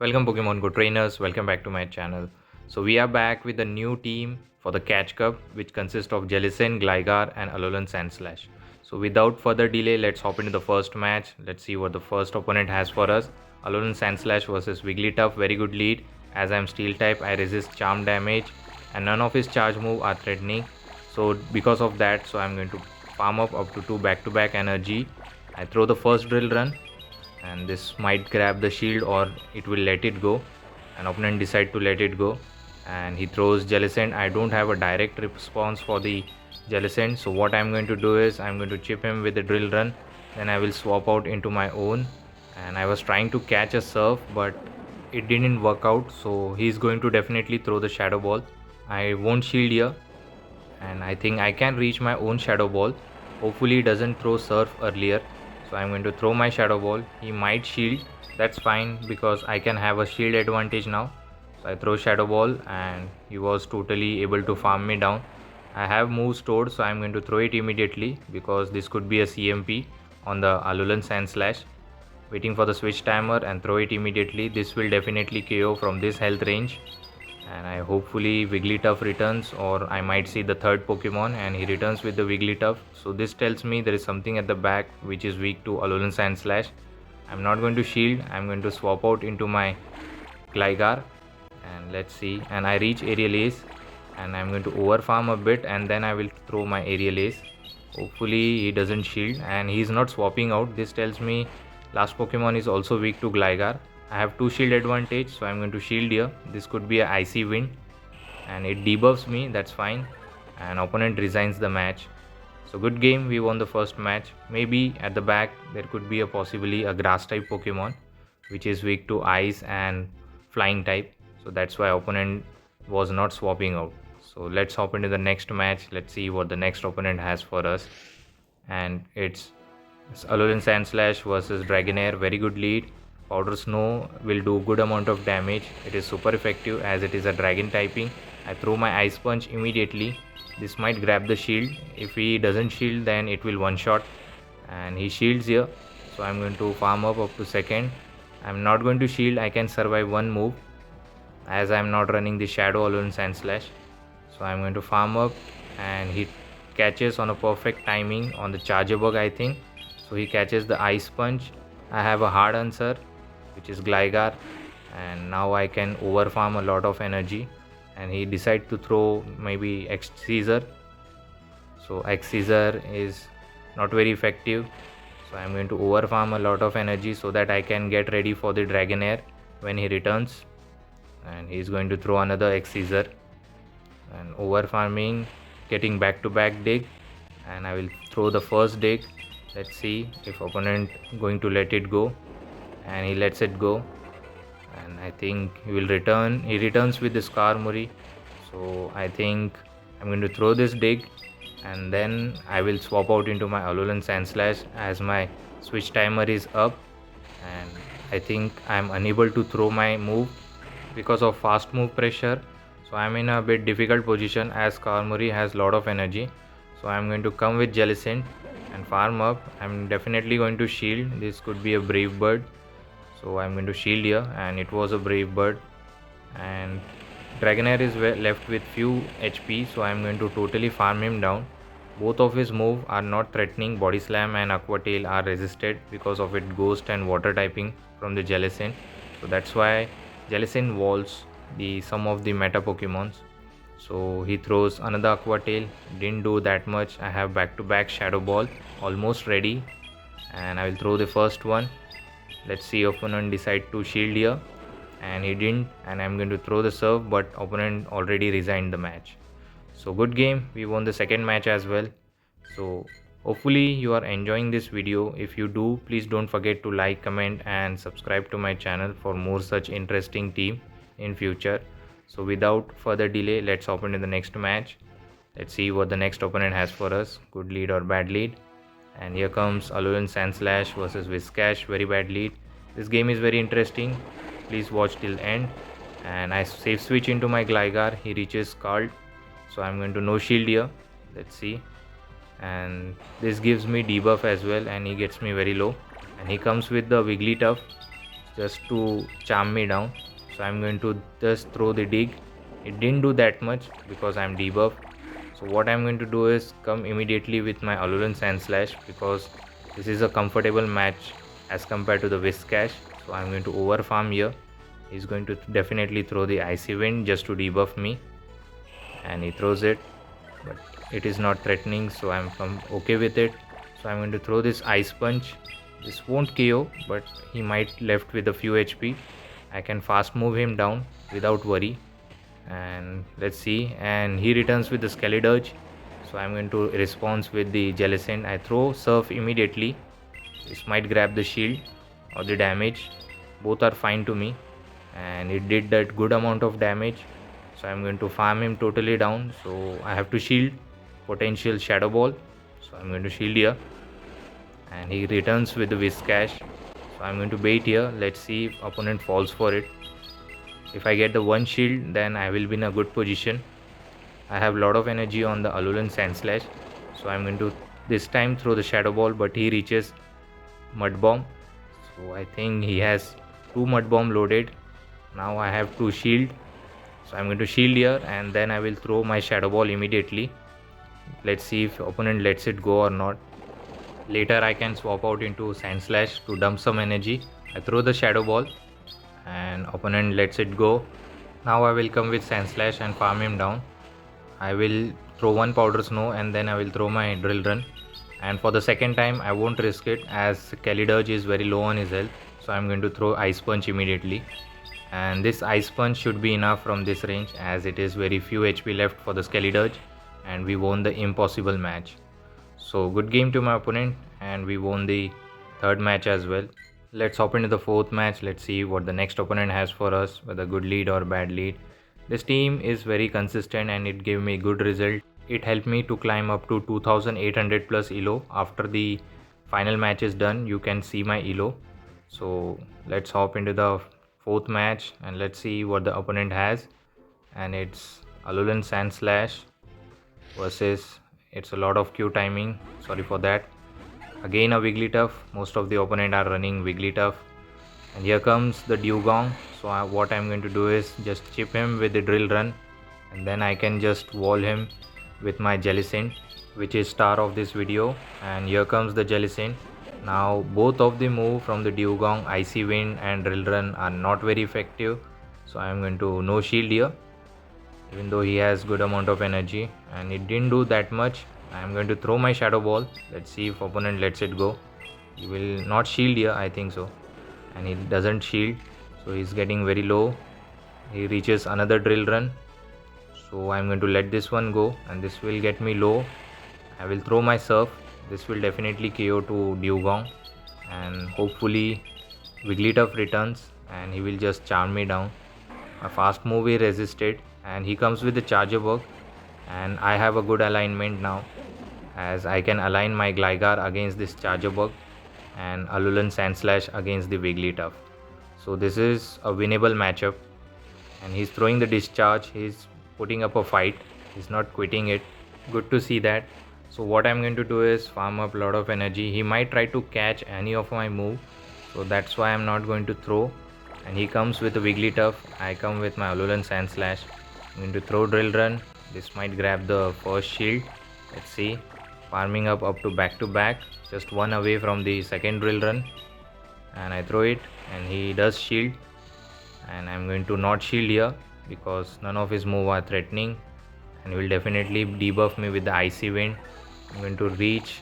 Welcome Pokemon Go trainers, welcome back to my channel. So we are back with a new team for the Catch Cup which consists of Jellicent, Gligar and Alolan Sandslash. So without further delay, let's hop into the first match. Let's see what the first opponent has for us. Alolan Sandslash versus Wigglytuff, very good lead. As I am Steel type, I resist charm damage and none of his charge move are threatening. So because of that, I'm going to farm up to 2 back-to-back energy. I throw the first drill run and this might grab the shield or it will let it go. An opponent decide to let it go and he throws Jellicent. I don't have a direct response for the Jellicent, so what I'm going to do is I'm going to chip him with the drill run, then I will swap out into my own. And I was trying to catch a surf but it didn't work out, so he's going to definitely throw the shadow ball. I won't shield here and I think I can reach my own shadow ball. Hopefully he doesn't throw surf earlier, so I'm going to throw my shadow ball. He might shield, that's fine because I can have a shield advantage now. So I throw shadow ball and he was totally able to farm me down. I have moves stored, so I'm going to throw it immediately because this could be a CMP on the Alolan Sandslash. Waiting for the switch timer and throw it immediately. This will definitely KO from this health range, and I hopefully Wigglytuff returns, or I might see the third Pokemon and he returns with the Wigglytuff. So this tells me there is something at the back which is weak to Alolan Sandslash. I'm not going to shield, I'm going to swap out into my Gligar and let's see. And I reach Aerial Ace and I'm going to overfarm a bit and then I will throw my Aerial Ace. Hopefully he doesn't shield and he's not swapping out. This tells me last Pokemon is also weak to Gligar. I have 2 shield advantage, so I'm going to shield here. This could be a icy wind and it debuffs me, that's fine. And opponent resigns the match. So good game, we won the first match. Maybe at the back there could be a possibly a grass type Pokemon which is weak to ice and flying type. So that's why opponent was not swapping out. So let's hop into the next match. Let's see what the next opponent has for us. And it's Alolan Sandslash versus Dragonair, very good lead. Powder Snow will do good amount of damage. It is super effective as it is a dragon typing. I throw my Ice Punch immediately. This might grab the shield. If he doesn't shield, then it will one shot. And he shields here. So I'm going to farm up to second. I'm not going to shield. I can survive one move as I'm not running the Shadow Alolan Sandslash. So I'm going to farm up and he catches on a perfect timing on the Charger Bug, I think. So he catches the Ice Punch. I have a hard answer which is Gligar, and now I can overfarm a lot of energy. And he decided to throw maybe X Scissor. So X Scissor is not very effective, so I'm going to overfarm a lot of energy so that I can get ready for the Dragonair when he returns. And he's going to throw another X Scissor and overfarming, getting back to back dig, and I will throw the first dig. Let's see if opponent going to let it go, and he lets it go. And I think he will return. He returns with the Skarmory. So I think I'm going to throw this dig and then I will swap out into my Alolan Sandslash as my switch timer is up. And I think I'm unable to throw my move because of fast move pressure. So I'm in a bit difficult position as Skarmory has lot of energy. So I'm going to come with Jellicent and farm up. I'm definitely going to shield. This could be a Brave Bird, so I'm going to shield here, and it was a Brave Bird. And Dragonair is left with few HP, so I'm going to totally farm him down. Both of his moves are not threatening. Body Slam and Aqua Tail are resisted because of it Ghost and Water typing from the Jellicent. So that's why Jellicent walls some of the meta Pokemons. So he throws another Aqua Tail, didn't do that much. I have back to back Shadow Ball almost ready, and I will throw the first one. Let's see opponent decide to shield here, and he didn't, and I'm going to throw the serve, but opponent already resigned the match. So good game, we won the second match as well. So hopefully you are enjoying this video. If you do, please don't forget to like, comment and subscribe to my channel for more such interesting team in future. So without further delay, let's hop into the next match. Let's see what the next opponent has for us, good lead or bad lead. And here comes Alolan Sandslash versus Whiscash, very bad lead. This game is very interesting, please watch till end. And I safe switch into my Gligar, he reaches Scald, so I'm going to no shield here. Let's see, and this gives me debuff as well, and he gets me very low. And he comes with the Wigglytuff. just to charm me down. So I'm going to just throw the dig. It didn't do that much because I'm debuffed. So what I'm going to do is come immediately with my Alolan Sand Slash, because this is a comfortable match as compared to the Whiskash. So I'm going to over farm here. He's going to definitely throw the Icy Wind just to debuff me, and he throws it, but it is not threatening, so I'm okay with it. So I'm going to throw this Ice Punch. This won't KO, but he might left with a few HP. I can fast move him down without worry, and let's see. And he returns with the Skeledirge, so I'm going to respond with the Jellicent. I throw Surf immediately. This might grab the shield or the damage. Both are fine to me, and it did that good amount of damage. So I'm going to farm him totally down. So I have to shield potential Shadow Ball. So I'm going to shield here, and he returns with the Whiskash. So I'm going to bait here. Let's see if opponent falls for it. If I get the one shield, then I will be in a good position. I have a lot of energy on the Alolan Sand Slash, so I'm going to this time throw the Shadow Ball, but he reaches Mud Bomb. So I think he has 2 Mud Bomb loaded. Now I have to shield. So I'm going to shield here, and then I will throw my Shadow Ball immediately. Let's see if opponent lets it go or not. Later I can swap out into Sand Slash to dump some energy. I throw the Shadow Ball, and opponent lets it go. Now I will come with Sand Slash and farm him down. I will throw one Powder Snow, and then I will throw my Drill Run. And for the second time I won't risk it, as Skeledirge is very low on his health. So I'm going to throw Ice Punch immediately. And this Ice Punch should be enough from this range, as it is very few HP left for the Skeledirge, and we won the impossible match. So good game to my opponent, and we won the third match as well. Let's hop into the fourth match. Let's see what the next opponent has for us, whether good lead or bad lead. This team is very consistent, and it gave me good result. It helped me to climb up to 2800 plus elo. After the final match is done, you can see my elo. So let's hop into the fourth match, and let's see what the opponent has. And it's Alolan Sand Slash versus, it's a lot of Q timing, sorry for that. Again a Wigglytuff. Most of the opponent are running Wigglytuff, and here comes the Dewgong. So what I'm going to do is just chip him with the Drill Run, and then I can just wall him with my Jellicent, which is star of this video. And here comes the Jellicent. Now both of the move from the Dewgong, Icy Wind and Drill Run, are not very effective. So I'm going to no shield here, even though he has good amount of energy, and it didn't do that much. I'm going to throw my Shadow Ball. Let's see if opponent lets it go. He will not shield here, I think so, and he doesn't shield, so he's getting very low. He reaches another Drill Run, so I'm going to let this one go, and this will get me low. I will throw my Surf. This will definitely KO to Dewgong, and hopefully Wigglytuff returns and he will just charm me down. My fast move he resisted, and he comes with the Charger Bug, and I have a good alignment now, as I can align my Gligar against this Charger Bug and Alolan Sand Slash against the Wigglytuff. So this is a winnable matchup, and he's throwing the Discharge. He's putting up a fight. He's not quitting it. Good to see that. So what I'm going to do is farm up a lot of energy. He might try to catch any of my move, so that's why I'm not going to throw. And he comes with a Wigglytuff. I come with my Alolan Sand Slash. I'm going to throw Drill Run. This might grab the first shield. Let's see. Farming up to back, just one away from the second Drill Run, and I throw it, and he does shield. And I'm going to not shield here because none of his moves are threatening, and he will definitely debuff me with the Icy Wind. I'm going to reach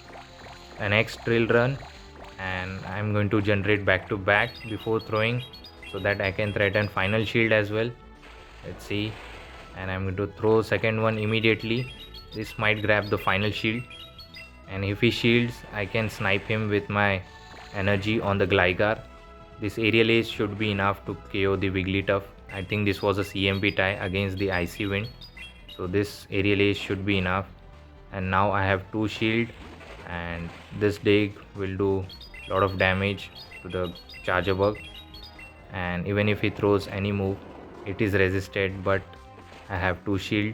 an next Drill Run, and I'm going to generate back to back before throwing, so that I can threaten final shield as well. Let's see. And I'm going to throw second one immediately. This might grab the final shield, and if he shields, I can snipe him with my energy on the Gligar. This Aerial Ace should be enough to KO the Wigglytuff. I think this was a CMP tie against the Icy Wind, so this Aerial Ace should be enough. And now I have 2 shield, and this dig will do a lot of damage to the Charger Bug, and even if he throws any move, it is resisted, but I have 2 shield.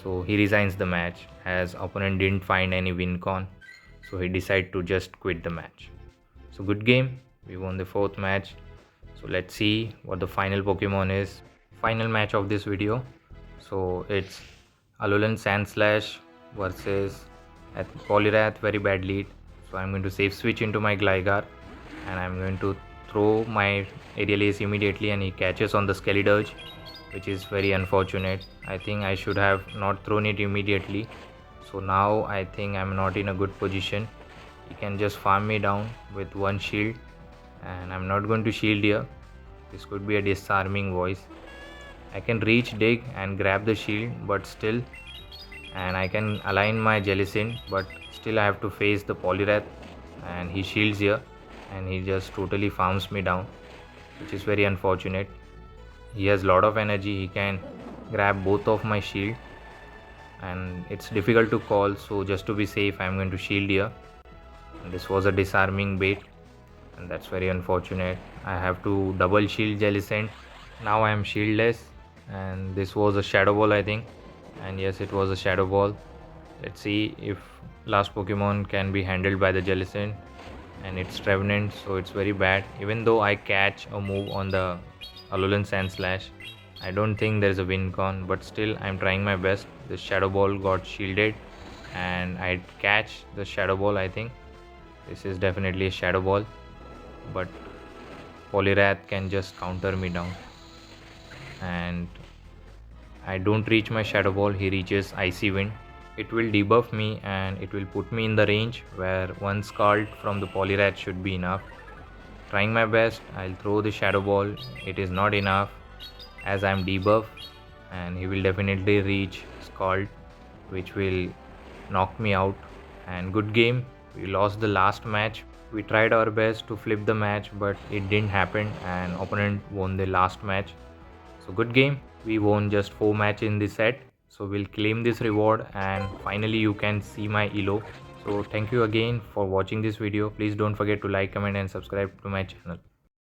So he resigns the match, as opponent didn't find any win con, so he decided to just quit the match. So good game. We won the fourth match. So let's see what the final Pokemon is. Final match of this video. So it's Alolan Sandslash versus Poliwrath, very bad lead. So I'm going to save switch into my Gligar and I'm going to throw my aerial ace immediately, and he catches on the Skeledirge, which is very unfortunate. I think I should have not thrown it immediately. So now I think I'm not in a good position. He can just farm me down with one shield, and I'm not going to shield here. This could be a disarming voice. I can reach dig and grab the shield, but still, and I can align my Jellicent, but still I have to face the Poliwrath, and he shields here and he just totally farms me down, which is very unfortunate. He has a lot of energy, he can grab both of my shield and it's difficult to call, so just to be safe I'm going to shield here. And this was a disarming bait and that's very unfortunate. I have to double shield Jellicent. Now I am shieldless, and this was a Shadow Ball I think, and yes, it was a Shadow Ball. Let's see if last Pokemon can be handled by the Jellicent, and it's Trevenant, so it's very bad. Even though I catch a move on the Alolan Sandslash, I don't think there's a win con, but still I'm trying my best. The Shadow Ball got shielded and I catch the Shadow Ball. I think this is definitely a Shadow Ball, but Poliwrath can just counter me down, and I don't reach my Shadow Ball, he reaches Icy Wind. It will debuff me and it will put me in the range where one Scald from the Poliwrath should be enough. Trying my best, I'll throw the Shadow Ball. It is not enough as I'm debuffed, and he will definitely reach Scald, which will knock me out. And good game. We lost the last match. We tried our best to flip the match, but it didn't happen and opponent won the last match. So good game. We won just 4 matches in this set. So we'll claim this reward and finally you can see my elo. So thank you again for watching this video. Please don't forget to like, comment and subscribe to my channel.